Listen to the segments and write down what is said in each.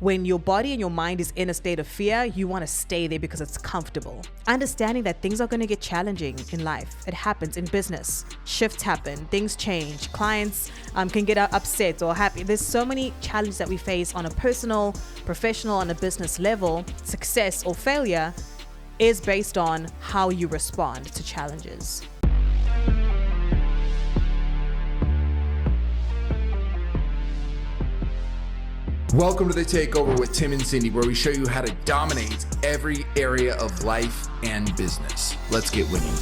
When your body and your mind is in a state of fear, you want to stay there because it's comfortable. Understanding that things are going to get challenging in life. It happens in business. Shifts happen, things change, clients can get upset or happy. There's so many challenges that we face on a personal, professional, and a business level. Success or failure is based on how you respond to challenges. Welcome to the Takeover with Tim and Cindy, where we show you how to dominate every area of life and business. Let's get winning.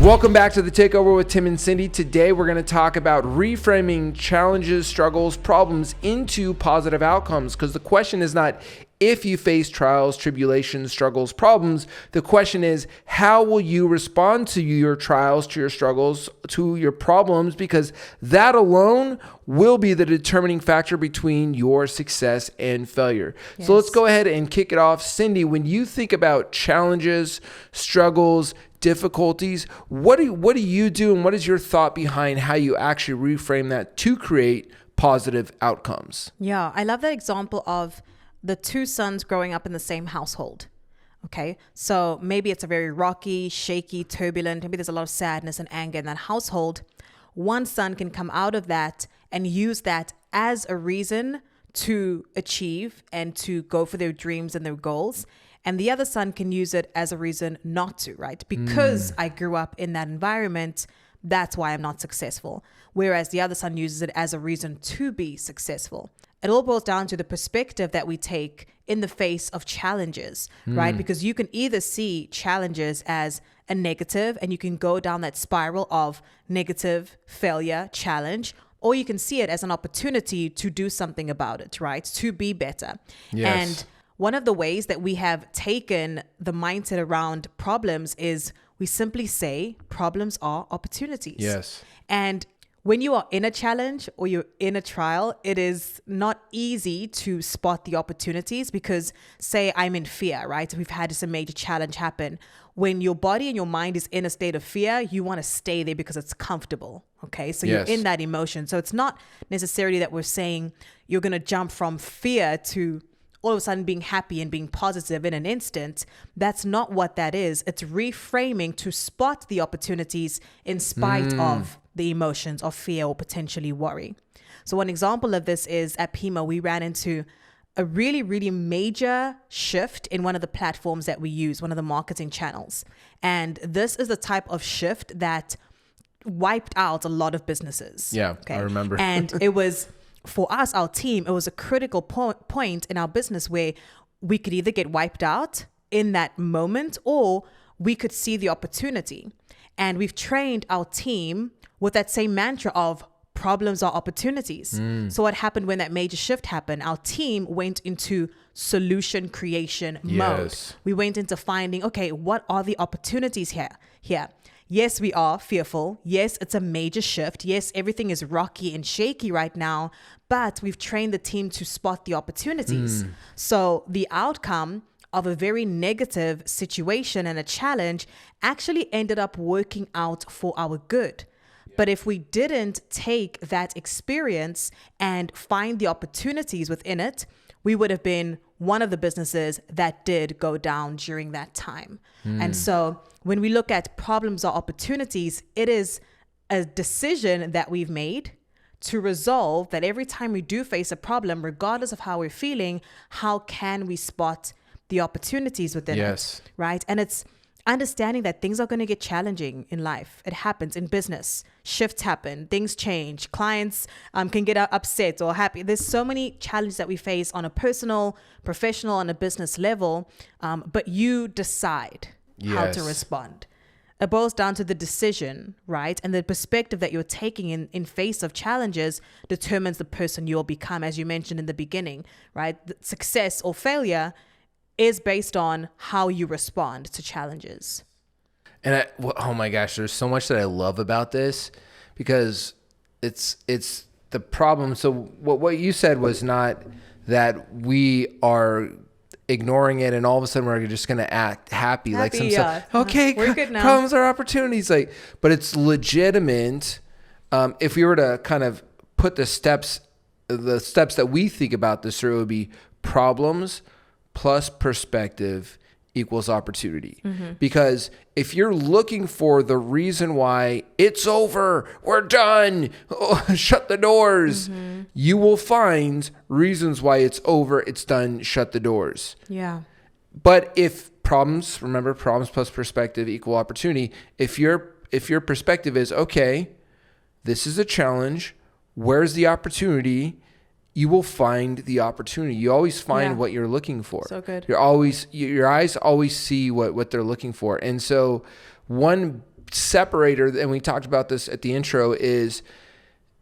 Welcome back to the Takeover with Tim and Cindy. Today we're going to talk about reframing challenges, struggles, problems into positive outcomes, because the question is not if you face trials, tribulations, struggles, problems. The question is, how will you respond to your trials, to your struggles, to your problems? Because that alone will be the determining factor between your success and failure. Yes. So let's go ahead and kick it off. Cindy, when you think about challenges, struggles, difficulties, what do you do, and what is your thought behind how you actually reframe that to create positive outcomes? Yeah, I love that example of the two sons growing up in the same household. Okay, so maybe it's a very rocky, shaky, turbulent, maybe there's a lot of sadness and anger in that household. One son can come out of that and use that as a reason to achieve and to go for their dreams and their goals. And the other son can use it as a reason not to, right? Because I grew up in that environment, that's why I'm not successful. Whereas the other son uses it as a reason to be successful. It all boils down to the perspective that we take in the face of challenges, right? Because you can either see challenges as a negative and you can go down that spiral of negative, failure, challenge, or you can see it as an opportunity to do something about it, right? To be better. Yes. And one of the ways that we have taken the mindset around problems is we simply say problems are opportunities. Yes. And when you are in a challenge or you're in a trial, it is not easy to spot the opportunities because, say, I'm in fear, right? We've had some major challenge happen. When your body and your mind is in a state of fear, you want to stay there because it's comfortable. Okay. So Yes. You're in that emotion. So it's not necessarily that we're saying you're going to jump from fear to all of a sudden being happy and being positive in an instant. That's not what that is. It's reframing to spot the opportunities in spite of the emotions of fear or potentially worry. So one example of this is at Pima, we ran into a really, really major shift in one of the platforms that we use, one of the marketing channels. And this is the type of shift that wiped out a lot of businesses. Yeah, okay? I remember. And it was, for us, our team, it was a critical point in our business where we could either get wiped out in that moment or we could see the opportunity. And we've trained our team with that same mantra of problems are opportunities. So what happened when that major shift happened? Our team went into solution creation mode. Yes. We went into finding, okay, what are the opportunities here? Yes, we are fearful. Yes, it's a major shift. Yes, everything is rocky and shaky right now, but we've trained the team to spot the opportunities. So the outcome of a very negative situation and a challenge actually ended up working out for our good. But if we didn't take that experience and find the opportunities within it, we would have been one of the businesses that did go down during that time. And so when we look at problems or opportunities, it is a decision that we've made to resolve that every time we do face a problem, regardless of how we're feeling, how can we spot the opportunities within it, right? And it's understanding that things are going to get challenging in life. It happens in business. Shifts happen, things change, clients can get upset or happy. There's so many challenges that we face on a personal, professional, and a business level, but you decide how to respond. It boils down to the decision, right? And the perspective that you're taking in face of challenges determines the person you'll become, as you mentioned in the beginning, right? The success or failure is based on how you respond to challenges. And oh my gosh, there's so much that I love about this, because it's the problem. So what you said was not that we are ignoring it, and all of a sudden we're just going to act happy like some stuff. Okay, we're good now. Problems are opportunities. Like, but it's legitimate. If we were to kind of put the steps that we think about this through, it would be problems plus perspective equals opportunity. Because if you're looking for the reason why it's over, we're done, shut the doors, you will find reasons why it's over, it's done, shut the doors. Yeah. But if problems plus perspective equal opportunity. If your perspective is, okay, this is a challenge, where's the opportunity? You will find the opportunity. You always find what you're looking for. So good. Your eyes always see what they're looking for. And so one separator, and we talked about this at the intro, is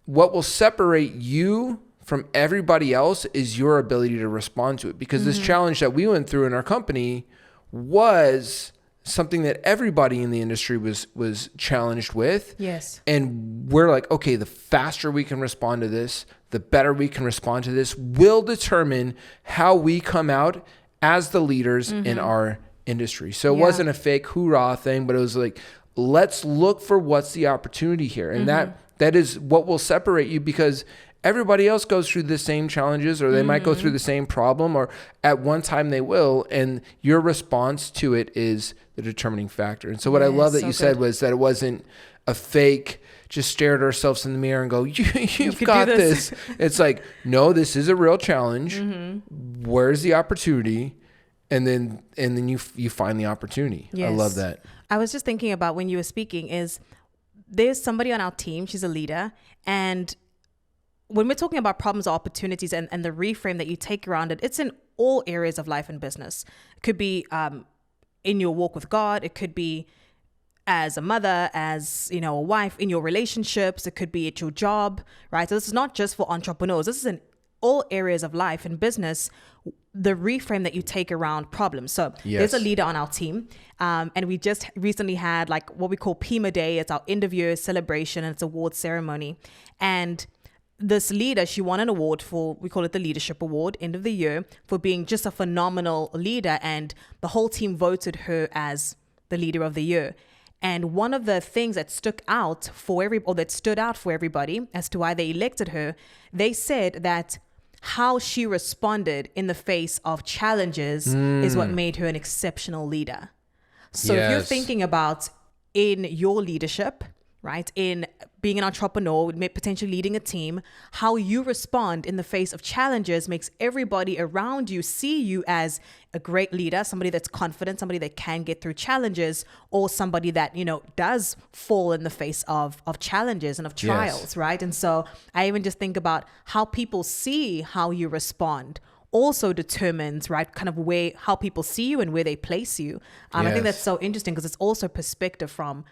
what will separate you from everybody else is your ability to respond to it. Because this challenge that we went through in our company was something that everybody in the industry was challenged with. Yes. And we're like, okay, the faster we can respond to this, the better we can respond to this, will determine how we come out as the leaders in our industry. So it wasn't a fake hoorah thing, but it was like, let's look for what's the opportunity here. And that is what will separate you, because everybody else goes through the same challenges, or they might go through the same problem, or at one time they will, and your response to it is the determining factor. And so what I love that you said was that it wasn't a fake, just stare at ourselves in the mirror and go, you've got this. It's like, no, this is a real challenge. Where's the opportunity? And then you find the opportunity. Yes. I love that. I was just thinking about when you were speaking is there's somebody on our team, she's a leader, and when we're talking about problems or opportunities and the reframe that you take around it, it's in all areas of life and business. It could be in your walk with God. It could be as a mother, as, a wife, in your relationships. It could be at your job, right? So this is not just for entrepreneurs. This is in all areas of life and business, the reframe that you take around problems. So there's a leader on our team. And we just recently had like what we call PIMA Day. It's our end of year celebration, and it's award ceremony. And this leader, she won an award we call it the Leadership Award, end of the year, for being just a phenomenal leader. And the whole team voted her as the leader of the year. And one of the things that stood out for everybody as to why they elected her, they said that how she responded in the face of challenges is what made her an exceptional leader. So if you're thinking about in your leadership, right, in being an entrepreneur, potentially leading a team, how you respond in the face of challenges makes everybody around you see you as a great leader, somebody that's confident, somebody that can get through challenges, or somebody that, does fall in the face of challenges and of trials, right? And so I even just think about how people see how you respond also determines, right, kind of how people see you and where they place you. I think that's so interesting because it's also perspective from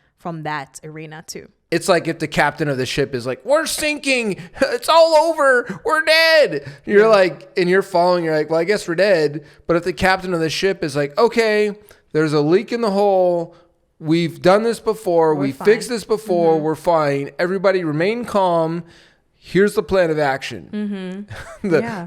that arena too. It's like if the captain of the ship is like, we're sinking, it's all over, we're dead. You're like, and you're following, you're like, well, I guess we're dead. But if the captain of the ship is like, okay, there's a leak in the hull, we've done this before, we fixed this before, we're fine, everybody remain calm. Here's the plan of action.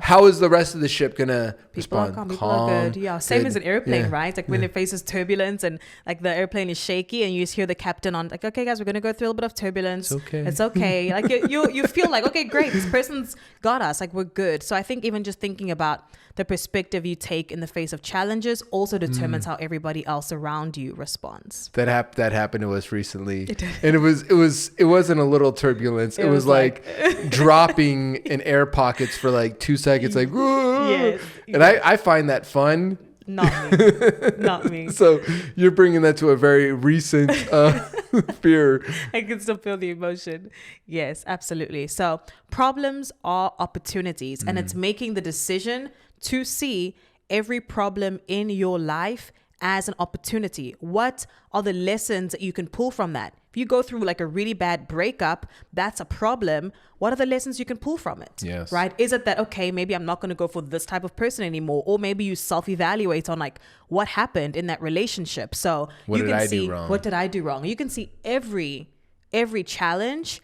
How is the rest of the ship going to respond? People are good. Yeah. Same as an airplane, right? Like when it faces turbulence and like the airplane is shaky and you just hear the captain on like, okay, guys, we're going to go through a little bit of turbulence. It's okay. Like you feel like, okay, great. This person's got us. Like we're good. So I think even just thinking about the perspective you take in the face of challenges also determines how everybody else around you responds. That happened to us recently. And it wasn't a little turbulence. It was like dropping in air pockets for like 2 seconds, like, yes. And I find that fun. Not me. So you're bringing that to a very recent fear. I can still feel the emotion. Yes, absolutely. So problems are opportunities, and it's making the decision to see every problem in your life as an opportunity. What are the lessons that you can pull from that? If you go through like a really bad breakup, that's a problem. What are the lessons you can pull from it? Yes. Right? Is it that, okay, maybe I'm not going to go for this type of person anymore? Or maybe you self-evaluate on like what happened in that relationship. So what you did can I see do wrong? What did I do wrong? You can see every challenge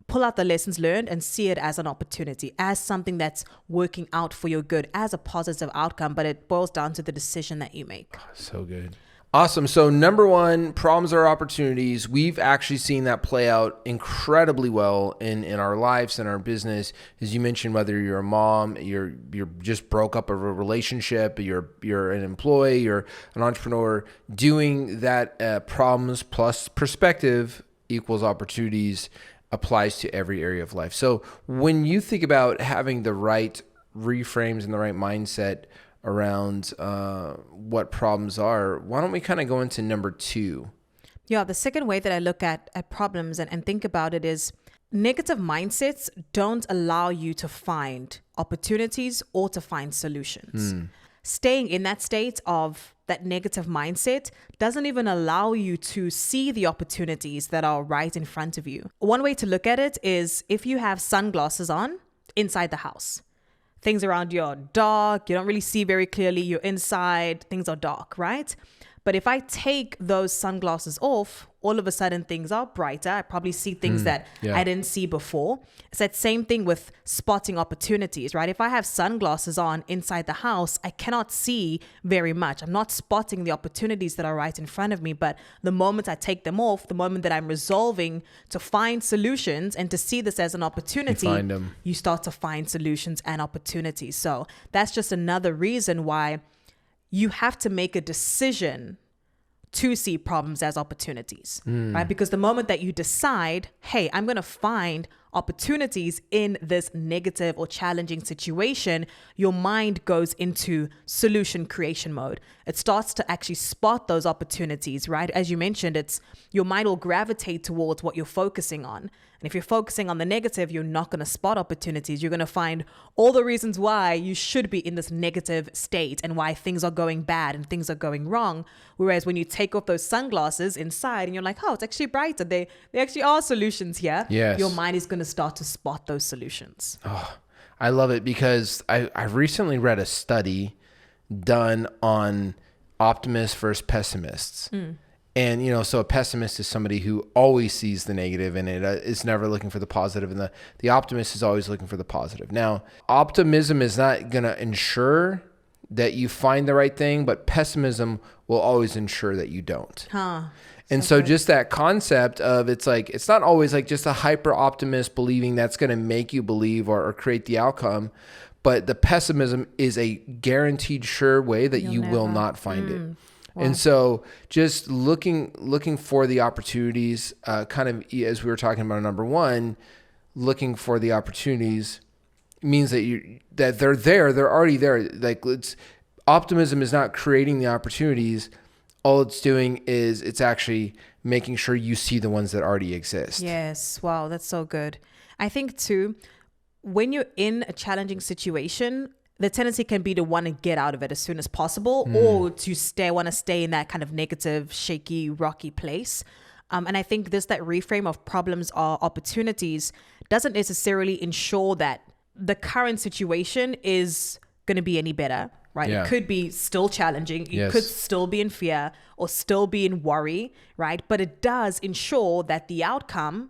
pull out the lessons learned and see it as an opportunity, as something that's working out for your good, as a positive outcome. But it boils down to the decision that you make. So good. Awesome. So number one, problems are opportunities. We've actually seen that play out incredibly well in our lives and our business. As you mentioned, whether you're a mom, you're just broke up a relationship, you're an employee, you're an entrepreneur, doing that problems plus perspective equals opportunities applies to every area of life. So when you think about having the right reframes and the right mindset around what problems are, why don't we kind of go into number two? Yeah, the second way that I look at problems and think about it is negative mindsets don't allow you to find opportunities or to find solutions. Staying in that state of that negative mindset doesn't even allow you to see the opportunities that are right in front of you. One way to look at it is if you have sunglasses on inside the house. Things around you are dark. You don't really see very clearly. You're inside. Things are dark, right? But if I take those sunglasses off, all of a sudden things are brighter. I probably see things that I didn't see before. It's that same thing with spotting opportunities, right? If I have sunglasses on inside the house, I cannot see very much. I'm not spotting the opportunities that are right in front of me. But the moment I take them off, the moment that I'm resolving to find solutions and to see this as an opportunity, you start to find solutions and opportunities. So that's just another reason why you have to make a decision to see problems as opportunities, right? Because the moment that you decide, hey, I'm going to find opportunities in this negative or challenging situation, your mind goes into solution creation mode. It starts to actually spot those opportunities, right? As you mentioned, it's your mind will gravitate towards what you're focusing on. And if you're focusing on the negative, you're not going to spot opportunities. You're going to find all the reasons why you should be in this negative state and why things are going bad and things are going wrong. Whereas when you take off those sunglasses inside and you're like, oh, it's actually brighter. There actually are solutions here. Yes. Your mind is going to start to spot those solutions. Oh, I love it because I recently read a study done on optimists versus pessimists. And, so a pessimist is somebody who always sees the negative in it, is never looking for the positive, and the optimist is always looking for the positive. Now, optimism is not going to ensure that you find the right thing, but pessimism will always ensure that you don't. And so just that concept of it's not always like just a hyper optimist believing that's going to make you believe or create the outcome, but the pessimism is a guaranteed sure way that you will not find it. Wow. And so just looking for the opportunities, kind of as we were talking about number one, looking for the opportunities means that they're there, they're already there. Like optimism is not creating the opportunities. All it's doing is it's actually making sure you see the ones that already exist. Yes. Wow. That's so good. I think too, when you're in a challenging situation, the tendency can be to want to get out of it as soon as possible or to want to stay in that kind of negative, shaky, rocky place. And I think that reframe of problems are opportunities doesn't necessarily ensure that the current situation is going to be any better, right? Yeah. It could be still challenging. You could still be in fear or still be in worry, right? But it does ensure that the outcome,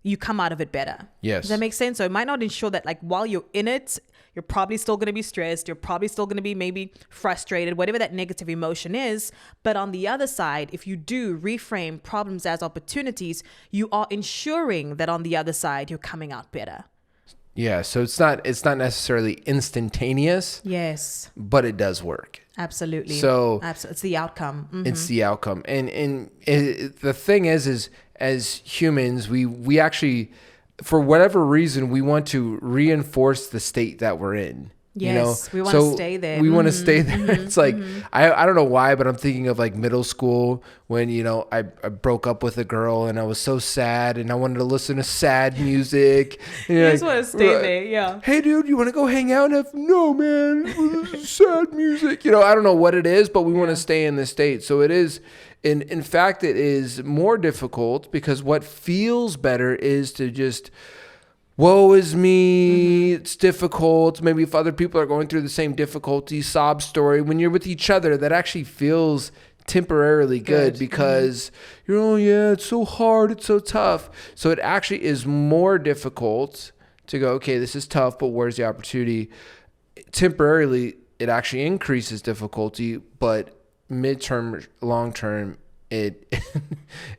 you come out of it better. Yes. Does that make sense? So it might not ensure that while you're in it, you're probably still going to be stressed. You're probably still going to be maybe frustrated, whatever that negative emotion is. But on the other side, if you do reframe problems as opportunities, you are ensuring that on the other side, you're coming out better. Yeah. So it's not necessarily instantaneous. Yes. But it does work. Absolutely. So it's the outcome. Mm-hmm. It's the outcome. And the thing is as humans, we actually, for whatever reason, we want to reinforce the state that we're in. Yes, we want to stay there. We want to stay there. It's like, I don't know why, but I'm thinking of like middle school when, I broke up with a girl and I was so sad and I wanted to listen to sad music. You just want to stay there, yeah. Hey, dude, you want to go hang out? No, man, sad music. I don't know what it is, but we want to stay in this state. So it is, in fact, it is more difficult because what feels better is to just, woe is me, it's difficult. Maybe if other people are going through the same difficulty, sob story. When you're with each other, that actually feels temporarily good because you're, oh yeah, it's so hard, it's so tough. So it actually is more difficult to go, okay, this is tough, but where's the opportunity? Temporarily, it actually increases difficulty, but midterm, long term, it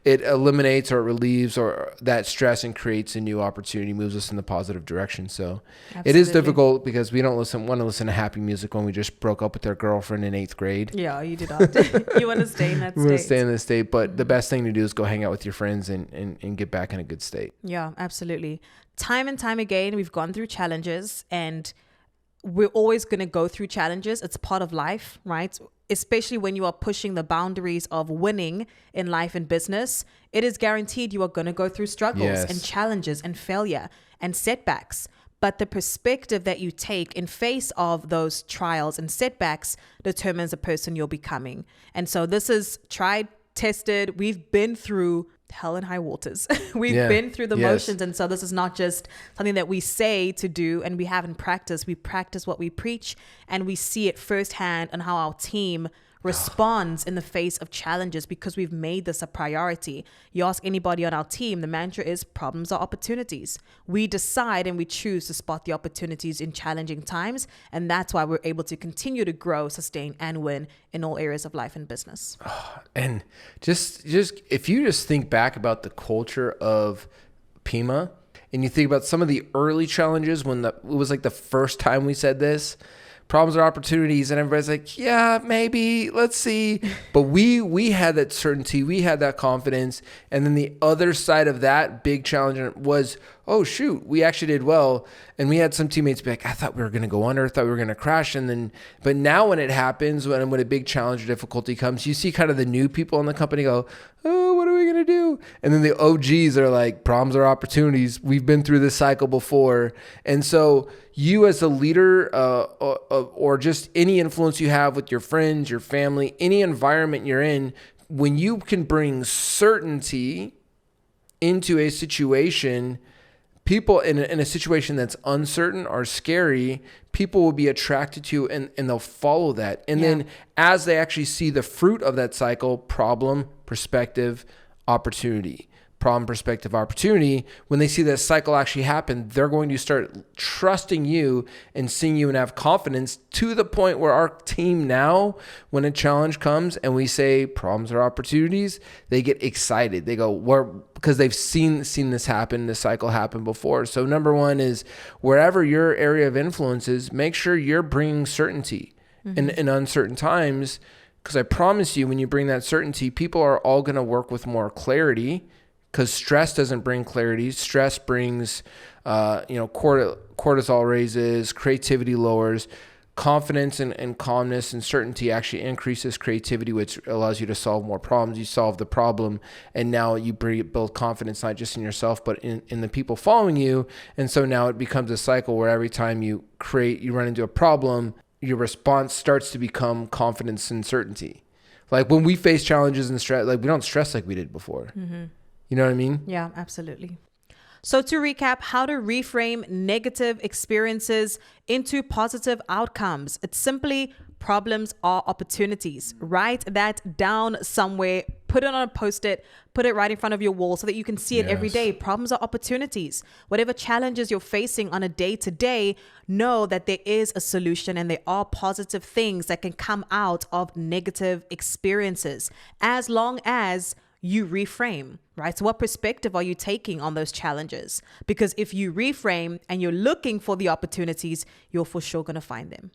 it eliminates or relieves or that stress and creates a new opportunity, moves us in the positive direction. So It is difficult because we don't want to listen to happy music when we just broke up with our girlfriend in 8th grade. Yeah, you do not. You want to stay in that state. We want to stay in this state, but the best thing to do is go hang out with your friends and get back in a good state. Yeah, absolutely. Time and time again, we've gone through challenges, and we're always going to go through challenges. It's part of life, right? Especially when you are pushing the boundaries of winning in life and business, it is guaranteed you are going to go through struggles and challenges and failure and setbacks. But the perspective that you take in face of those trials and setbacks determines the person you're becoming. And so this is tried, tested. We've been through hell and high waters. We've been through the motions. And so this is not just something that we say to do and we haven't practiced. We practice what we preach, and we see it firsthand on how our team responds in the face of challenges because we've made this a priority. You ask anybody on our team, the mantra is problems are opportunities. We decide and we choose to spot the opportunities in challenging times. And that's why we're able to continue to grow, sustain, and win in all areas of life and business. And just if you just think back about the culture of Pima and you think about some of the early challenges when it was like the first time we said this, problems are opportunities, and everybody's like, yeah, maybe, let's see. But we had that certainty, we had that confidence. And then the other side of that big challenge was, oh shoot, we actually did well. And we had some teammates be like, I thought we were going to go under, I thought we were going to crash. And then, but now when it happens, when a big challenge or difficulty comes, you see kind of the new people in the company go, oh, what are we going to do? And then the OGs are like, problems are opportunities. We've been through this cycle before. And so you as a leader or just any influence you have with your friends, your family, any environment you're in, when you can bring certainty into a situation, people in a situation that's uncertain or scary, people will be attracted to and they'll follow that. And then as they actually see the fruit of that cycle, problem, perspective, opportunity. Problem, perspective, opportunity, when they see that cycle actually happen, they're going to start trusting you and seeing you and have confidence to the point where our team now, when a challenge comes and we say problems are opportunities, they get excited. They go, because they've seen this happen, this cycle happen before. So number one is wherever your area of influence is, make sure you're bringing certainty in uncertain times, because I promise you, when you bring that certainty, people are all going to work with more clarity. Because stress doesn't bring clarity. Stress brings, cortisol raises, creativity lowers, confidence and calmness and certainty actually increases creativity, which allows you to solve more problems. You solve the problem, and now you build confidence not just in yourself, but in the people following you. And so now it becomes a cycle where every time you run into a problem, your response starts to become confidence and certainty. Like when we face challenges and stress, like we don't stress like we did before. You know what I mean? Yeah, absolutely. So to recap, how to reframe negative experiences into positive outcomes. It's simply problems are opportunities. Write that down somewhere, put it on a post-it, put it right in front of your wall so that you can see it every day. Problems are opportunities. Whatever challenges you're facing on a day-to-day, know that there is a solution and there are positive things that can come out of negative experiences as long as you reframe, right? So what perspective are you taking on those challenges? Because if you reframe and you're looking for the opportunities, you're for sure going to find them.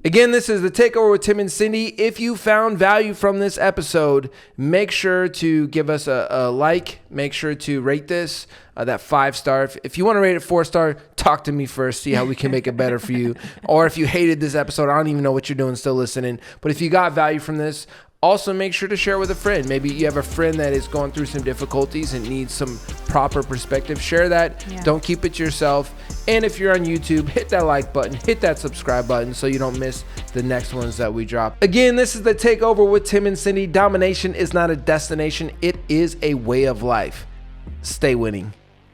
Again, this is the Takeover with Tim and Cindy. If you found value from this episode, make sure to give us a like. Make sure to rate this, that 5-star. If you want to rate it 4-star, talk to me first. See how we can make it better for you. Or if you hated this episode, I don't even know what you're doing still listening. But if you got value from this, also make sure to share with a friend. Maybe you have a friend that is going through some difficulties and needs some proper perspective. Share that. Don't keep it to yourself. And if you're on YouTube, hit that like button, hit that subscribe button so you don't miss the next ones that we drop. Again, this is the Takeover with Tim and Cindy. Domination is not a destination. It is a way of life. Stay winning.